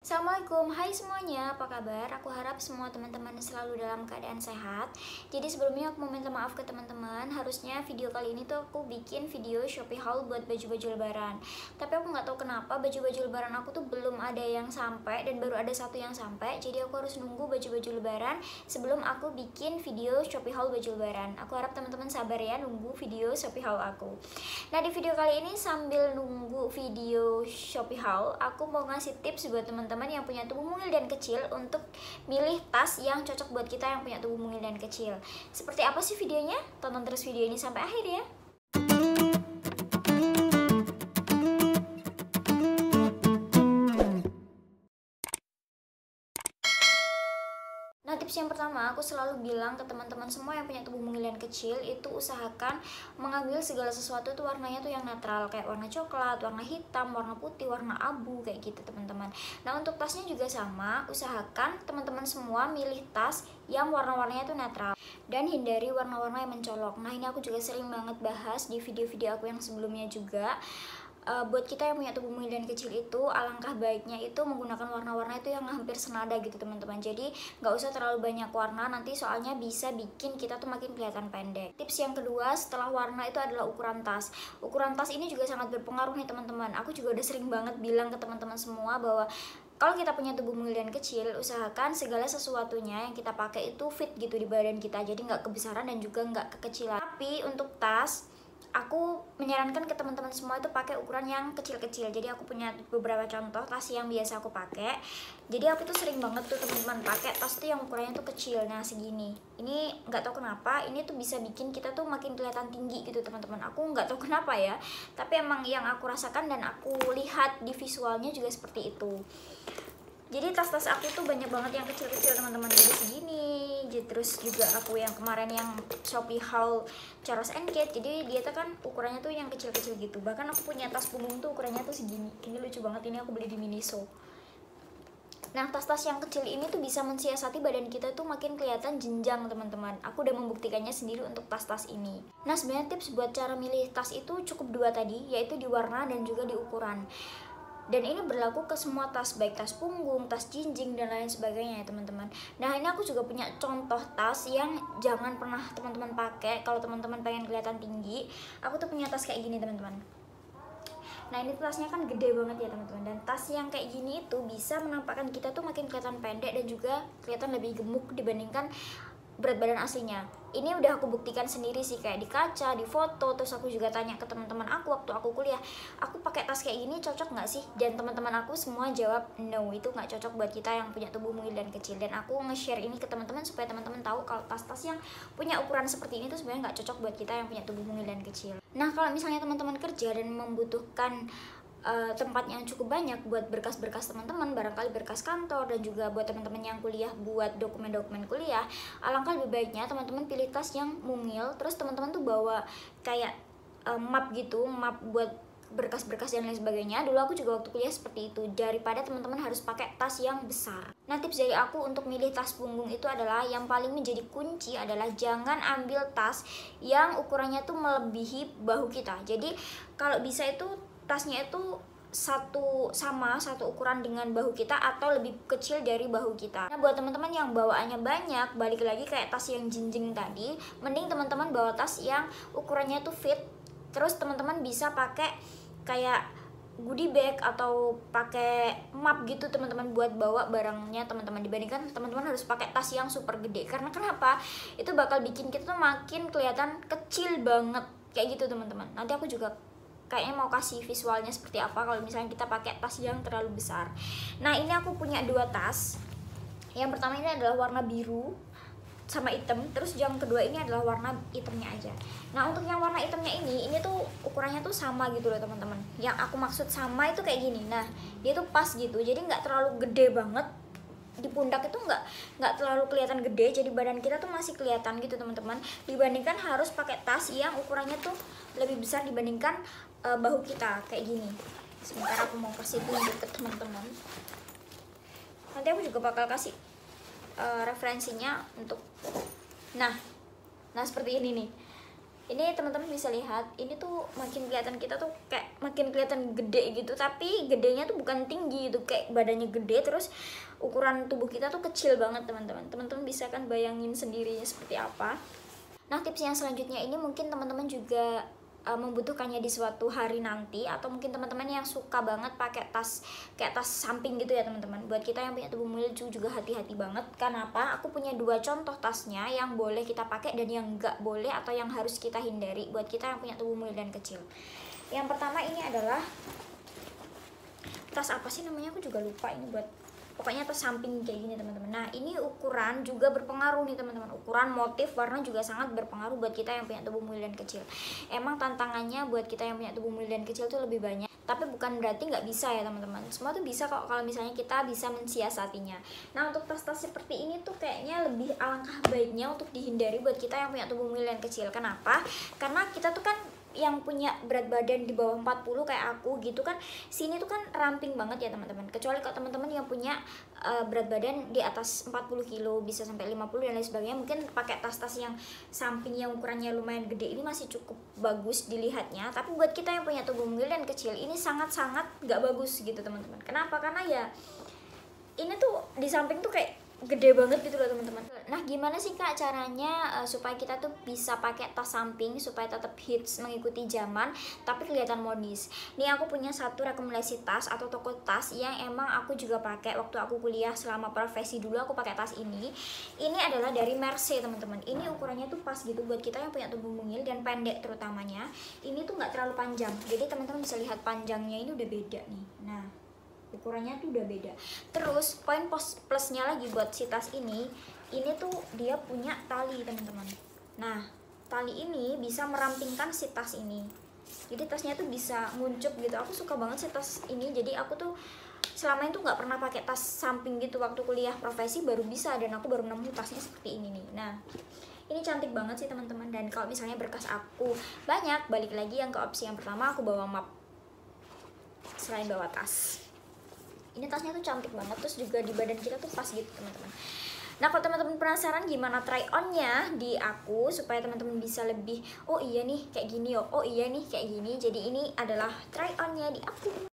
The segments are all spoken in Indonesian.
Assalamualaikum, hai semuanya, apa kabar? Aku harap semua teman-teman selalu dalam keadaan sehat. Jadi sebelumnya aku mau minta maaf ke teman-teman. Harusnya video kali ini tuh aku bikin video Shopee haul buat baju-baju lebaran. Tapi aku nggak tahu kenapa baju-baju lebaran aku tuh belum ada yang sampai dan baru ada satu yang sampai. Jadi aku harus nunggu baju-baju lebaran sebelum aku bikin video Shopee haul baju lebaran. Aku harap teman-teman sabar ya nunggu video Shopee haul aku. Nah, di video kali ini sambil nunggu video Shopee haul, aku mau ngasih tips buat teman-teman yang punya tubuh mungil dan kecil untuk milih tas yang cocok buat kita yang punya tubuh mungil dan kecil. Seperti apa sih videonya? Tonton terus video ini sampai akhir ya. Nah, tips yang pertama, aku selalu bilang ke teman-teman semua yang punya tubuh mungil dan kecil, itu usahakan mengambil segala sesuatu tuh warnanya tuh yang netral, kayak warna coklat, warna hitam, warna putih, warna abu, kayak gitu teman-teman. Nah, untuk tasnya juga sama, usahakan teman-teman semua milih tas yang warna-warnanya tuh netral dan hindari warna-warna yang mencolok. Nah, ini aku juga sering banget bahas di video-video aku yang sebelumnya juga. Buat kita yang punya tubuh mungil dan kecil itu, alangkah baiknya itu menggunakan warna-warna itu yang hampir senada gitu teman-teman. Jadi nggak usah terlalu banyak warna, nanti soalnya bisa bikin kita tuh makin kelihatan pendek. Tips yang kedua setelah warna itu adalah ukuran tas. Ukuran tas ini juga sangat berpengaruh nih teman-teman. Aku juga udah sering banget bilang ke teman-teman semua bahwa kalau kita punya tubuh mungil dan kecil, usahakan segala sesuatunya yang kita pakai itu fit gitu di badan kita, jadi nggak kebesaran dan juga nggak kekecilan. Tapi untuk tas, aku menyarankan ke teman-teman semua itu pakai ukuran yang kecil-kecil. Jadi aku punya beberapa contoh tas yang biasa aku pakai. Jadi aku tuh sering banget tuh teman-teman pakai tas tuh yang ukurannya tuh kecil. Nah, segini. Ini nggak tahu kenapa, ini tuh bisa bikin kita tuh makin kelihatan tinggi gitu teman-teman. Aku nggak tahu kenapa ya, tapi emang yang aku rasakan dan aku lihat di visualnya juga seperti itu. Jadi tas-tas aku tuh banyak banget yang kecil-kecil teman-teman, jadi segini. Terus juga aku yang kemarin yang Shopee haul Charles & Kate, jadi dia tuh kan ukurannya tuh yang kecil-kecil gitu. Bahkan aku punya tas punggung tuh ukurannya tuh segini. Ini lucu banget, ini aku beli di Miniso. Nah, tas-tas yang kecil ini tuh bisa mensiasati badan kita tuh makin kelihatan jenjang teman-teman. Aku udah membuktikannya sendiri untuk tas-tas ini. Nah, sebenarnya tips buat cara milih tas itu cukup dua tadi, yaitu di warna dan juga di ukuran. Dan ini berlaku ke semua tas, baik tas punggung, tas jinjing, dan lain sebagainya ya teman-teman. Nah, ini aku juga punya contoh tas yang jangan pernah teman-teman pakai kalau teman-teman pengen kelihatan tinggi. Aku tuh punya tas kayak gini teman-teman. Nah, ini tasnya kan gede banget ya teman-teman. Dan tas yang kayak gini itu bisa menampakkan kita tuh makin kelihatan pendek dan juga kelihatan lebih gemuk dibandingkan berat badan aslinya. Ini udah aku buktikan sendiri sih, kayak di kaca, di foto. Terus aku juga tanya ke teman-teman aku waktu aku kuliah, aku pakai tas kayak gini cocok nggak sih? Dan teman-teman aku semua jawab no, itu nggak cocok buat kita yang punya tubuh mungil dan kecil. Dan aku nge-share ini ke teman-teman supaya teman-teman tahu kalau tas-tas yang punya ukuran seperti ini tuh sebenarnya nggak cocok buat kita yang punya tubuh mungil dan kecil. Nah, kalau misalnya teman-teman kerja dan membutuhkan tempat yang cukup banyak buat berkas-berkas teman-teman, barangkali berkas kantor, dan juga buat teman-teman yang kuliah buat dokumen-dokumen kuliah, alangkah lebih baiknya teman-teman pilih tas yang mungil. Terus teman-teman tuh bawa kayak map gitu, map buat berkas-berkas dan lain sebagainya. Dulu aku juga waktu kuliah seperti itu, daripada teman-teman harus pakai tas yang besar. Nah, tips dari aku untuk milih tas punggung itu adalah, yang paling menjadi kunci adalah jangan ambil tas yang ukurannya tuh melebihi bahu kita. Jadi kalau bisa itu tasnya itu satu ukuran dengan bahu kita atau lebih kecil dari bahu kita. Nah, buat teman-teman yang bawaannya banyak, balik lagi kayak tas yang jinjing tadi, mending teman-teman bawa tas yang ukurannya tuh fit. Terus teman-teman bisa pakai kayak goodie bag atau pakai map gitu teman-teman buat bawa barangnya teman-teman, dibandingkan teman-teman harus pakai tas yang super gede. Karena kenapa? Itu bakal bikin kita tuh makin kelihatan kecil banget kayak gitu teman-teman. Nanti aku juga kayaknya mau kasih visualnya seperti apa kalau misalnya kita pakai tas yang terlalu besar. Nah, ini aku punya dua tas. Yang pertama ini adalah warna biru sama hitam, terus yang kedua ini adalah warna hitamnya aja. Nah, untuk yang warna hitamnya ini tuh ukurannya tuh sama gitu loh teman-teman. Yang aku maksud sama itu kayak gini. Nah, dia tuh pas gitu, jadi nggak terlalu gede banget. Di pundak itu nggak terlalu kelihatan gede, jadi badan kita tuh masih kelihatan gitu teman-teman, dibandingkan harus pakai tas yang ukurannya tuh lebih besar dibandingkan bahu kita kayak gini. Sebentar aku mau kasih tunjuk ke teman-teman, nanti aku juga bakal kasih referensinya untuk nah seperti ini nih. Ini teman-teman bisa lihat, ini tuh makin kelihatan kita tuh kayak makin kelihatan gede gitu, tapi gedenya tuh bukan tinggi gitu, kayak badannya gede terus ukuran tubuh kita tuh kecil banget teman-teman. Teman-teman bisa kan bayangin sendirinya seperti apa. Nah, tips yang selanjutnya ini mungkin teman-teman juga membutuhkannya di suatu hari nanti, atau mungkin teman-teman yang suka banget pakai tas kayak tas samping gitu ya teman-teman. Buat kita yang punya tubuh mungil juga hati-hati banget. Kenapa? Aku punya 2 contoh tasnya yang boleh kita pakai dan yang nggak boleh atau yang harus kita hindari buat kita yang punya tubuh mungil dan kecil. Yang pertama ini adalah tas apa sih namanya, aku juga lupa ini, buat pokoknya tas samping kayak gini teman-teman. Nah, ini ukuran juga berpengaruh nih teman-teman. Ukuran, motif, warna juga sangat berpengaruh buat kita yang punya tubuh mungil dan kecil. Emang tantangannya buat kita yang punya tubuh mungil dan kecil tuh lebih banyak, tapi bukan berarti nggak bisa ya teman-teman. Semua tuh bisa kok kalau misalnya kita bisa mensiasatinya. Nah, untuk tas-tas seperti ini tuh kayaknya lebih alangkah baiknya untuk dihindari buat kita yang punya tubuh mungil dan kecil. Kenapa? Karena kita tuh kan yang punya berat badan di bawah 40 kayak aku gitu kan, sini tuh kan ramping banget ya teman-teman. Kecuali kalau teman-teman yang punya berat badan di atas 40 kilo, bisa sampai 50 dan lain sebagainya, mungkin pakai tas-tas yang samping yang ukurannya lumayan gede ini masih cukup bagus dilihatnya. Tapi buat kita yang punya tubuh mungil dan kecil ini sangat-sangat gak bagus gitu teman-teman. Kenapa? Karena ya ini tuh di samping tuh kayak gede banget gitu loh teman-teman. Nah, gimana sih Kak caranya supaya kita tuh bisa pakai tas samping supaya tetap hits mengikuti zaman tapi kelihatan modis? Nih aku punya satu rekomendasi tas atau toko tas yang emang aku juga pakai waktu aku kuliah selama profesi dulu. Aku pakai tas ini. Ini adalah dari Merce teman-teman. Ini ukurannya tuh pas gitu buat kita yang punya tubuh mungil dan pendek terutamanya. Ini tuh nggak terlalu panjang. Jadi teman-teman bisa lihat panjangnya ini udah beda nih. Nah, ukurannya tuh udah beda. Terus poin plusnya lagi buat si tas ini tuh dia punya tali teman-teman. Nah, tali ini bisa merampingkan si tas ini, jadi tasnya tuh bisa nguncup gitu. Aku suka banget si tas ini, jadi aku tuh selama itu nggak pernah pakai tas samping gitu. Waktu kuliah profesi baru bisa, dan aku baru nemu tasnya seperti ini nih. Nah, ini cantik banget sih teman-teman. Dan kalau misalnya berkas aku banyak, balik lagi yang ke opsi yang pertama, aku bawa map selain bawa tas. Ini tasnya tuh cantik banget, terus juga di badan kita tuh pas gitu teman-teman. Nah, kalau teman-teman penasaran gimana try on-nya di aku supaya teman-teman bisa lebih, oh iya nih kayak gini, oh iya nih kayak gini. Jadi ini adalah try on-nya di aku.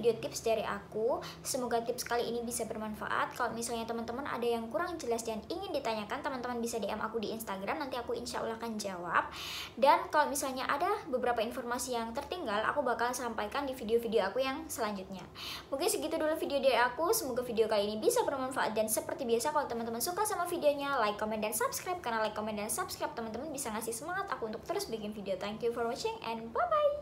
Tips dari aku, semoga tips kali ini bisa bermanfaat. Kalau misalnya teman-teman ada yang kurang jelas dan ingin ditanyakan, teman-teman bisa DM aku di Instagram, nanti aku insya Allah akan jawab. Dan kalau misalnya ada beberapa informasi yang tertinggal, aku bakal sampaikan di video-video aku yang selanjutnya. Mungkin segitu dulu video dari aku, semoga video kali ini bisa bermanfaat. Dan seperti biasa, kalau teman-teman suka sama videonya, like, comment, dan subscribe. Karena like, comment, dan subscribe teman-teman bisa ngasih semangat aku untuk terus bikin video. Thank you for watching and bye-bye.